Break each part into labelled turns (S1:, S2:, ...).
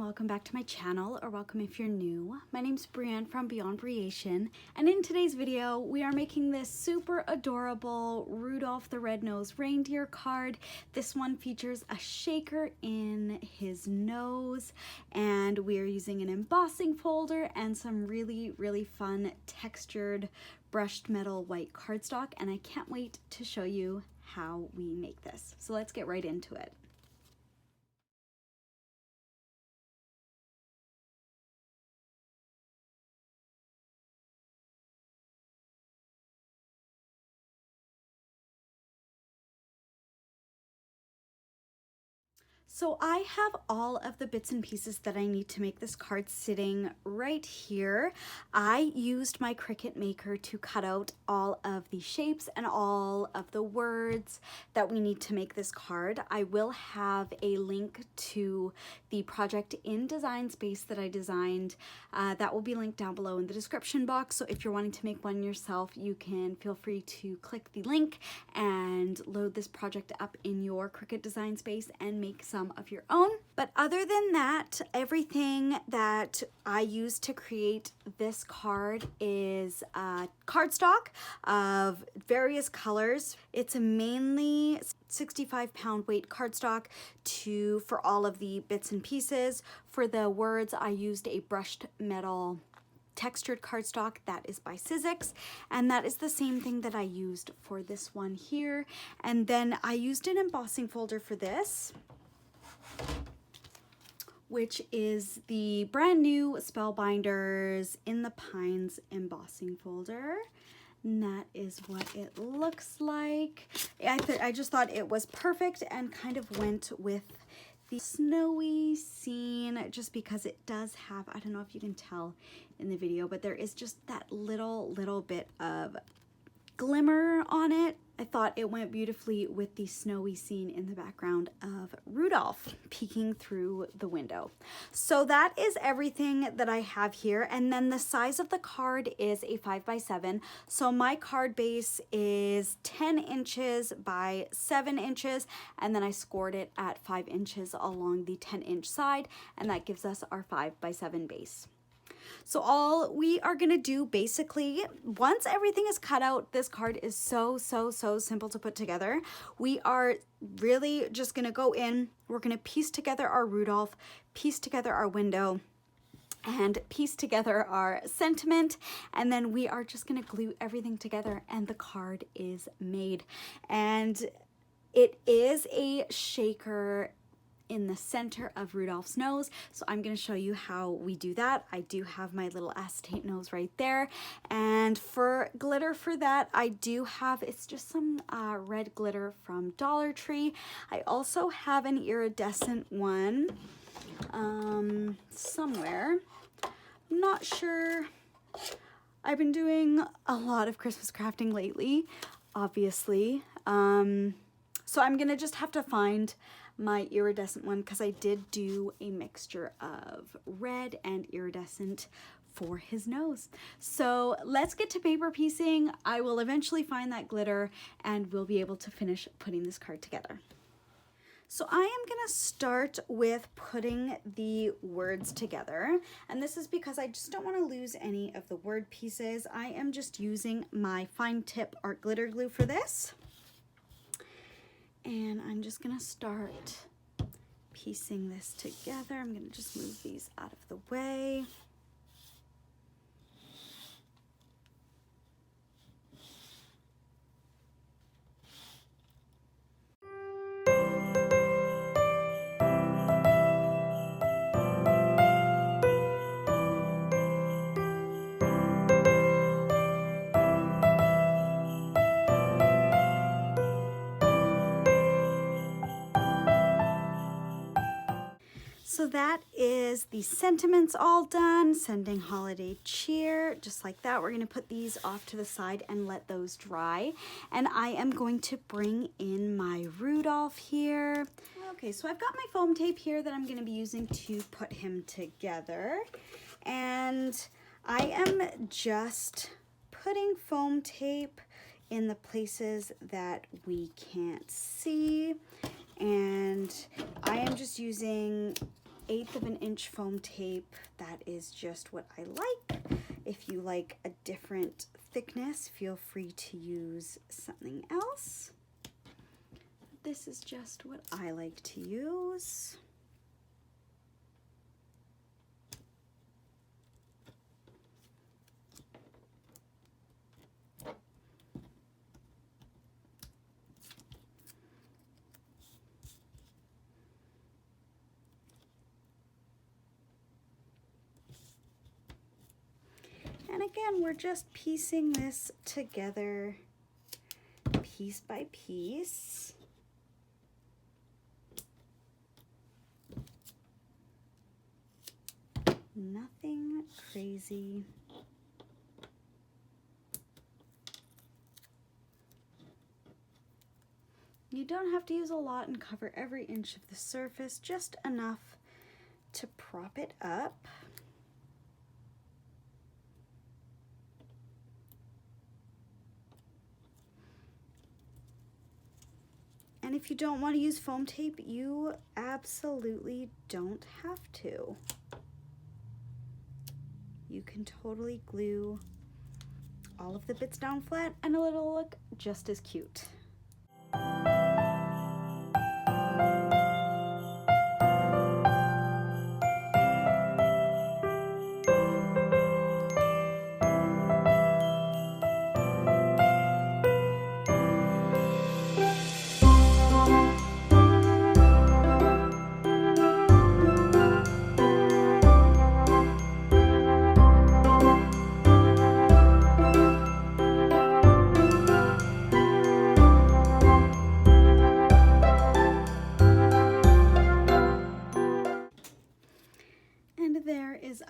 S1: welcome back to my channel, or welcome if you're new. My name's Brienne from BeyondBreation, and in today's video we are making this super adorable Rudolph the Red-Nosed Reindeer card. This one features a shaker in his nose, and we are using an embossing folder and some really fun textured brushed metal white cardstock, and I can't wait to show you how we make this. So let's get right into it. So I have all of the bits and pieces that I need to make this card sitting right here. I used my Cricut Maker to cut out all of the shapes and all of the words that we need to make this card. I will have a link to the project in Design Space that I designed. That will be linked down below in the description box. So if you're wanting to make one yourself, you can feel free to click the link and load this project up in your Cricut Design Space and make some of your own. But other than that, everything that I use to create this card is cardstock of various colors. It's a mainly 65-pound weight cardstock for all of the bits and pieces. For the words, I used a brushed metal textured cardstock that is by Sizzix, and that is the same thing that I used for this one here. And then I used an embossing folder for this, which is the brand new Spellbinders in the Pines embossing folder. And that is what it looks like. I just thought it was perfect and kind of went with the snowy scene, just because it does have, I don't know if you can tell in the video, but there is just that little bit of glimmer on it. I thought it went beautifully with the snowy scene in the background of Rudolph peeking through the window. So that is everything that I have here. And then the size of the card is a 5x7. So my card base is 10 inches by 7 inches. And then I scored it at 5 inches along the 10-inch side. And that gives us our 5x7 base. So all we are going to do basically, once everything is cut out, this card is so simple to put together. We are really just going to go in, we're going to piece together our Rudolph, piece together our window, and piece together our sentiment, and then we are just going to glue everything together and the card is made. And it is a shaker in the center of Rudolph's nose. So I'm going to show you how we do that. I do have my little acetate nose right there. And for glitter for that, I do have, it's just some red glitter from Dollar Tree. I also have an iridescent one somewhere. I'm not sure. I've been doing a lot of Christmas crafting lately, obviously. So I'm going to just have to find my iridescent one, because I did do a mixture of red and iridescent for his nose. So let's get to paper piecing. I will eventually find that glitter and we'll be able to finish putting this card together. So I am gonna start with putting the words together, and this is because I just don't want to lose any of the word pieces. I am just using my fine tip art glitter glue for this. And I'm just gonna start piecing this together. I'm gonna just move these out of the way. So that is the sentiments all done, sending holiday cheer, just like that. We're gonna put these off to the side and let those dry. And I am going to bring in my Rudolph here. Okay, so I've got my foam tape here that I'm gonna be using to put him together. And I am just putting foam tape in the places that we can't see. And I am just using 1/8 of an inch foam tape. That is just what I like. If you like a different thickness, feel free to use something else. This is just what I like to use. And again, we're just piecing this together piece by piece. Nothing crazy. You don't have to use a lot and cover every inch of the surface, just enough to prop it up. And if you don't want to use foam tape, you absolutely don't have to. You can totally glue all of the bits down flat and it'll look just as cute.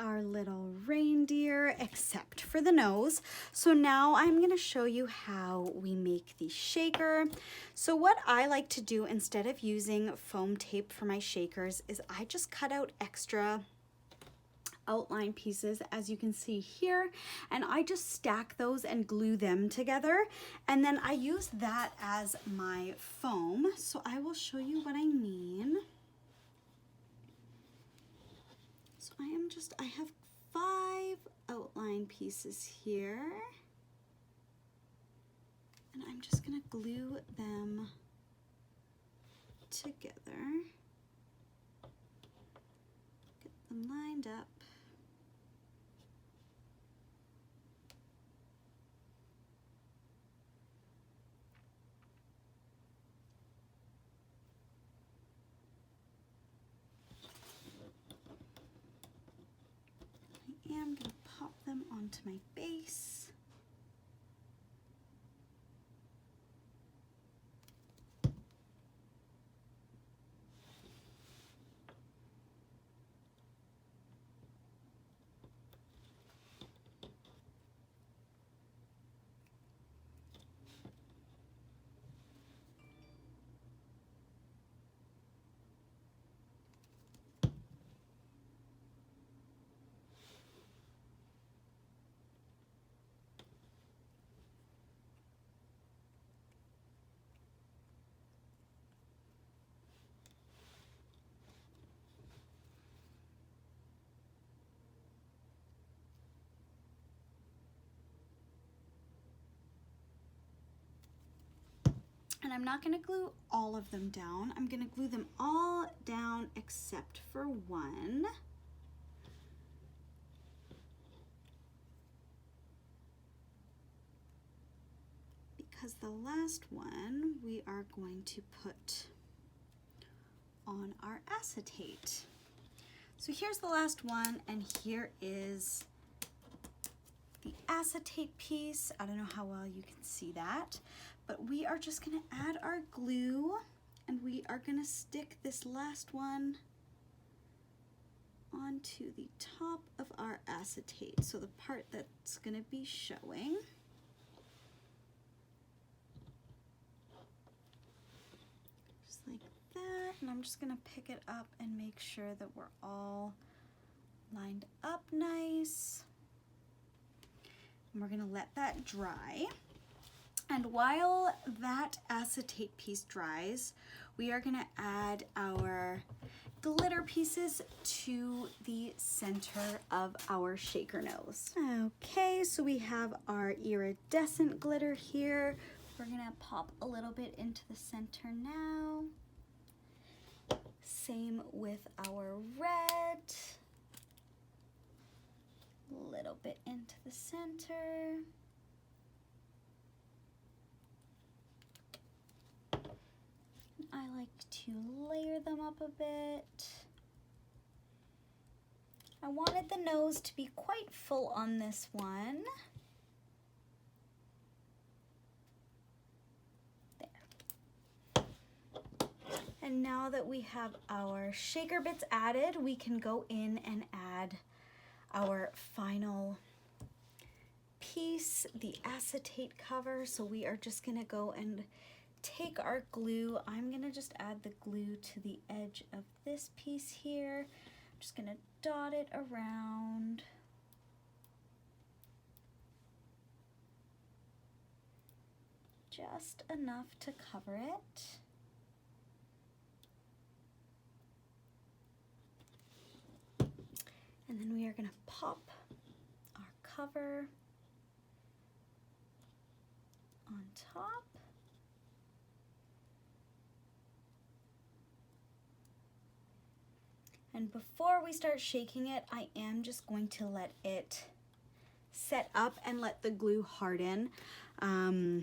S1: Our little reindeer, except for the nose. So now I'm going to show you how we make the shaker. So what I like to do instead of using foam tape for my shakers is I just cut out extra outline pieces, as you can see here, and I just stack those and glue them together, and then I use that as my foam. So I will show you what I mean. So I have 5 outline pieces here, and I'm just gonna glue them together, get them lined up. I'm going to pop them onto my base. And I'm not going to glue all of them down. I'm going to glue them all down except for one. Because the last one we are going to put on our acetate. So here's the last one, and here is the acetate piece. I don't know how well you can see that, but we are just gonna add our glue, and we are gonna stick this last one onto the top of our acetate. So the part that's gonna be showing. Just like that, and I'm just gonna pick it up and make sure that we're all lined up nice. And we're gonna let that dry. And while that acetate piece dries, we are gonna add our glitter pieces to the center of our shaker nose. Okay, so we have our iridescent glitter here. We're gonna pop a little bit into the center now. Same with our red. A little bit into the center. I like to layer them up a bit. I wanted the nose to be quite full on this one. There. And now that we have our shaker bits added, we can go in and add our final piece, the acetate cover. So we are just gonna go and take our glue. I'm gonna just add the glue to the edge of this piece here. I'm just gonna dot it around. Just enough to cover it. And then we are gonna pop our cover on top. And before we start shaking it, I am just going to let it set up and let the glue harden. But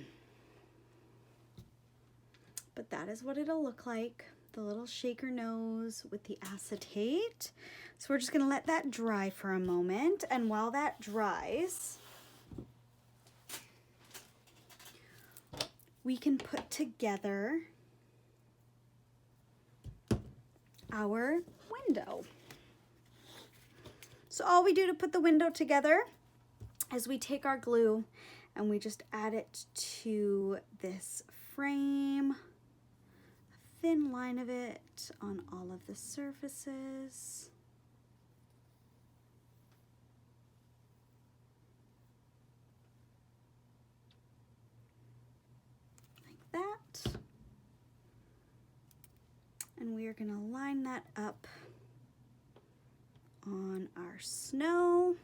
S1: that is what it'll look like, the little shaker nose with the acetate. So we're just gonna let that dry for a moment. And while that dries, we can put together our window. So all we do to put the window together is we take our glue and we just add it to this frame, a thin line of it on all of the surfaces. Like that. And we are going to line that up on our snow.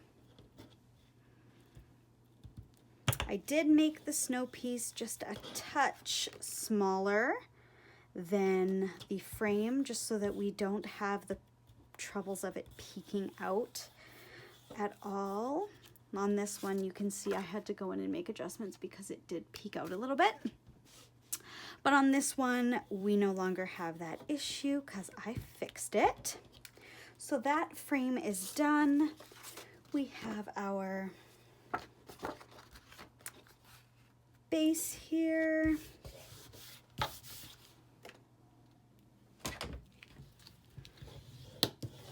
S1: I did make the snow piece just a touch smaller than the frame, just so that we don't have the troubles of it peeking out at all. On this one, you can see I had to go in and make adjustments because it did peek out a little bit. But on this one, we no longer have that issue because I fixed it. So that frame is done. We have our base here.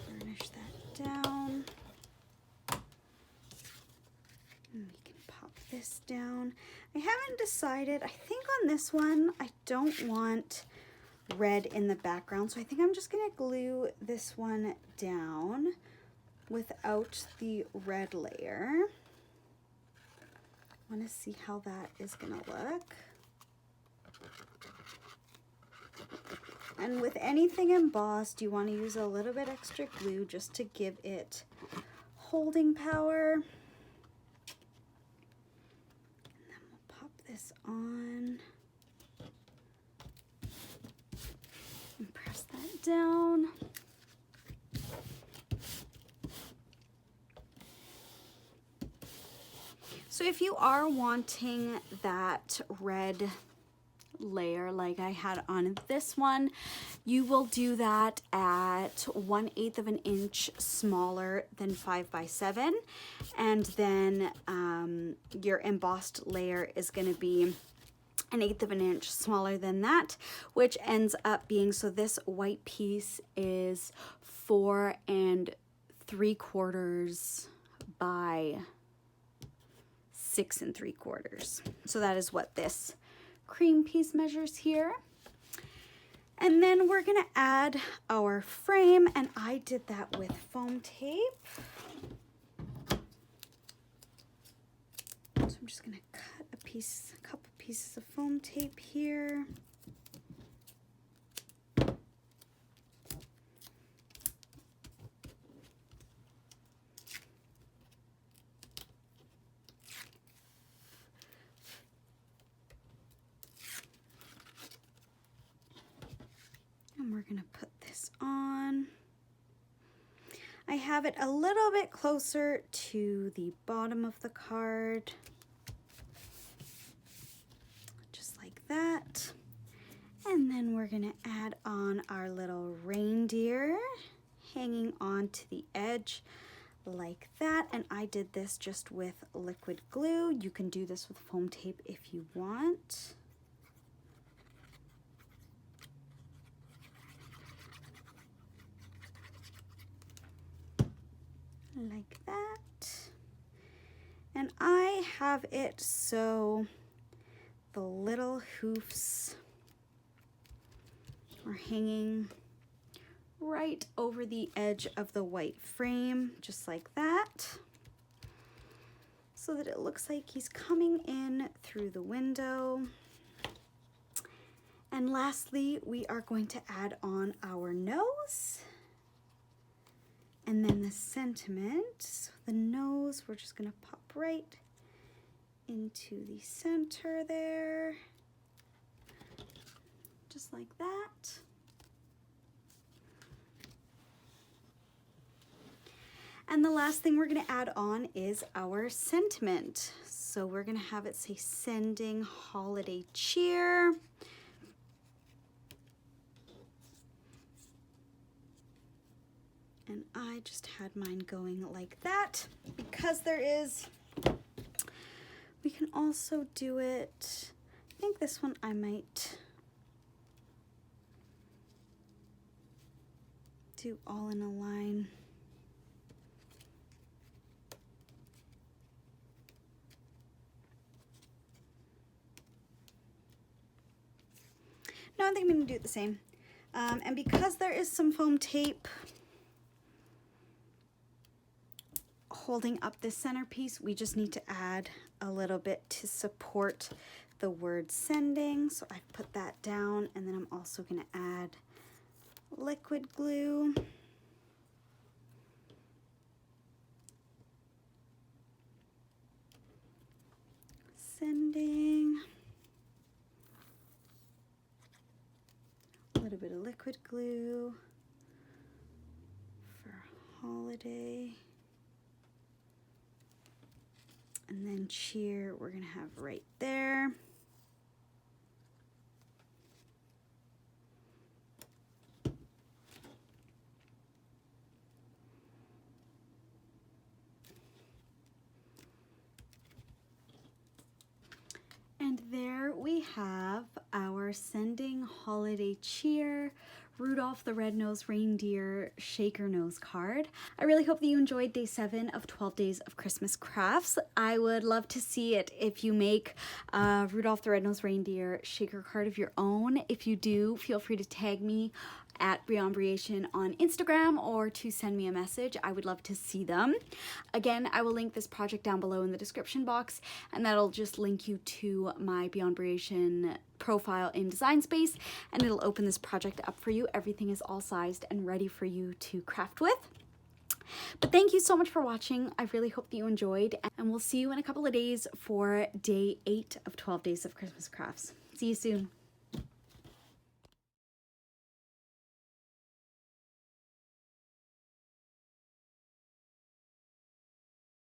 S1: Burnish that down. And we can pop this down. I haven't decided. I think on this one, I don't want red in the background. So I think I'm just gonna glue this one down without the red layer. I want to see how that is gonna look. And with anything embossed, you want to use a little bit extra glue just to give it holding power. And then we'll pop this on and press that down. So if you are wanting that red layer like I had on this one, you will do that at 1/8 of an inch smaller than 5 by 7, and then your embossed layer is going to be 1/8 of an inch smaller than that, which ends up being, so this white piece is 4 3/4 by 6 3/4. So that is what this cream piece measures here. And then we're gonna add our frame, and I did that with foam tape. So I'm just gonna cut a couple pieces of foam tape here. gonna put this on. I have it a little bit closer to the bottom of the card, just like that. And then we're gonna add on our little reindeer hanging on to the edge like that. And I did this just with liquid glue. You can do this with foam tape if you want. Like that. And I have it so the little hoofs are hanging right over the edge of the white frame, just like that, so that it looks like he's coming in through the window. And lastly, we are going to add on our nose and then the sentiment. So the nose, we're just gonna pop right into the center there, just like that. And the last thing we're gonna add on is our sentiment. So we're gonna have it say sending holiday cheer. And I just had mine going like that because there is, we can also do it, I think this one I might do all in a line. No, I think I'm gonna do it the same. And because there is some foam tape holding up this centerpiece, we just need to add a little bit to support the word sending. So I put that down, and then I'm also gonna add liquid glue. Sending. A little bit of liquid glue for holiday. And then cheer, we're gonna have right there. And there we have our Sending Holiday Cheer Rudolph the Red-Nosed Reindeer Shaker Nose card. I really hope that you enjoyed day 7 of 12 days of Christmas crafts. I would love to see it if you make a Rudolph the Red-Nosed Reindeer shaker card of your own. If you do, feel free to tag me at BeyondBreation on Instagram or to send me a message. I would love to see them. Again, I will link this project down below in the description box, and that'll just link you to my BeyondBreation profile in Design Space, and it'll open this project up for you. Everything is all sized and ready for you to craft with. But thank you so much for watching. I really hope that you enjoyed, and we'll see you in a couple of days for day 8 of 12 days of Christmas crafts. See you soon.